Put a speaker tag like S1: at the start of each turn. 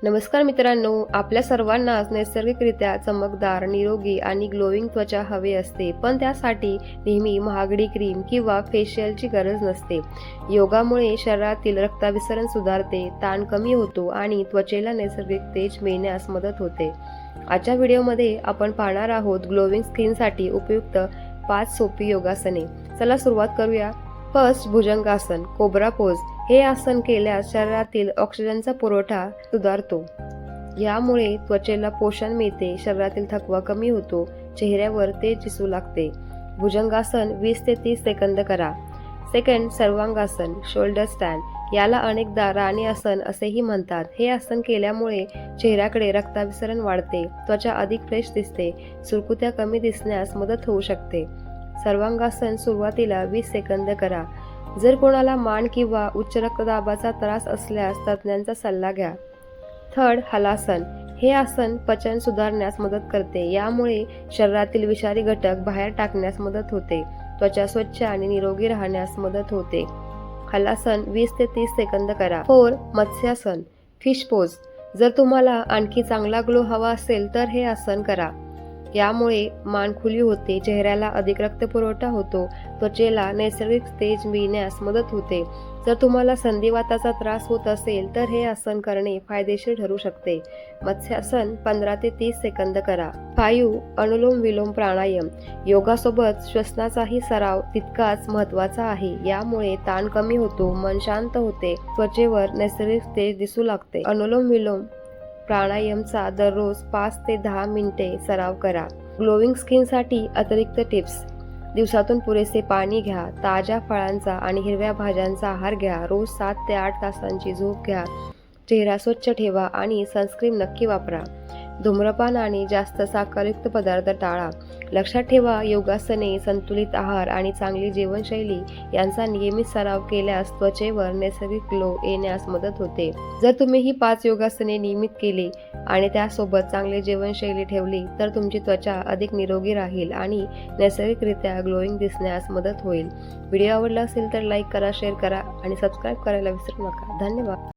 S1: नमस्कार मित्रांनो, आपल्या सर्वांनाच नैसर्गिकरित्या चमकदार, निरोगी आणि ग्लोईंग त्वचा हवी असते, पण त्यासाठी नेहमी महागडी क्रीम किंवा फेशियलची गरज नसते. योगामुळे शरीरातील रक्ताभिसरण सुधारते, ताण कमी होतो आणि त्वचेला नैसर्गिक तेज मिळण्यास मदत होते. आजच्या व्हिडिओमध्ये आपण पाहणार आहोत ग्लोईंग स्किनसाठी उपयुक्त 5 सोपी योगासने. चला सुरुवात करूया. फर्स्ट, भुजंगासन, कोब्रा पोज. हे आसन केल्यास शरीरातील ऑक्सिजनचा पुरवठा सुधारतो. यामुळे त्वचेला पोषण मिळते, शरीरातील थकवा कमी होतो, चेहऱ्यावर तेज दिसू लागते. भुजंगासन 20 ते 30 सेकंद करा. सेकंड, सर्वांगासन, शोल्डर स्टँड. याला अनेकदा राणी आसन असेही म्हणतात. हे आसन केल्यामुळे चेहऱ्याकडे रक्ताभिसरण वाढते, त्वचा अधिक फ्रेश दिसते, सुरकुत्या कमी दिसण्यास मदत होऊ शकते. सर्वांगासन सुरुवातीला 20 सेकंद करा. जर कोणाला मान किंवा उच्च रक्तदाबाचा त्रास असल्यास तज्ञांचा सल्ला घ्या. थर्ड, हलासन. हे आसन पचन सुधारण्यास मदत करते. यामुळे शरीरातील विषारी घटक बाहेर टाकण्यास मदत होते, त्वचा स्वच्छ आणि निरोगी राहण्यास मदत होते. हलासन 20 ते 30 सेकंद करा. 4, मत्स्यासन, फिश पोज. जर तुम्हाला आणखी चांगला ग्लो हवा असेल तर हे आसन करा. यामुळे मान खुली होते, चेहऱ्याला अधिक रक्तपुरवठा होतो, त्वचेला नैसर्गिक तेज मिळण्यास मदत होते. जर तुम्हाला संधिवाताचा त्रास होत असेल तर हे आसन करणे फायदेशीर ठरू शकते. मत्स्यासन 15 ते 30 सेकंद करा. 5, अनुलोम विलोम प्राणायाम. योगासोबत श्वसनाचाही सराव तितकाच महत्त्वाचा आहे. यामुळे ताण कमी होतो, मन शांत होते, त्वचेवर नैसर्गिक तेज दिसू लागते. अनुलोम विलोम प्राणायामचा दररोज 5 ते 10 मिनिटे सराव करा. ग्लोईंग स्किनसाठी अतिरिक्त टिप्स. दिवसातून पुरेसे पाणी घ्या, ताज्या फळांचा आणि हिरव्या भाज्यांचा आहार घ्या, रोज 7 ते 8 तासांची झोप घ्या, चेहरा स्वच्छ ठेवा आणि सनस्क्रीन नक्की वापरा. धूम्रपान आणि जास्त साखरयुक्त पदार्थ टाळा. लक्षात ठेवा, योगासने, संतुलित आहार आणि चांगली जीवनशैली यांचा नियमित सराव केल्यास त्वचेवर नैसर्गिक ग्लो येण्यास मदत होते. जर तुम्ही ही 5 योगासने नियमित केली आणि त्यासोबत चांगली जीवनशैली ठेवली तर तुमची त्वचा अधिक निरोगी राहील आणि नैसर्गिकरित्या ग्लोईंग दिसण्यास मदत होईल. व्हिडिओ आवडला असेल तर लाईक करा, शेअर करा आणि सबस्क्राईब करायला विसरू नका. धन्यवाद.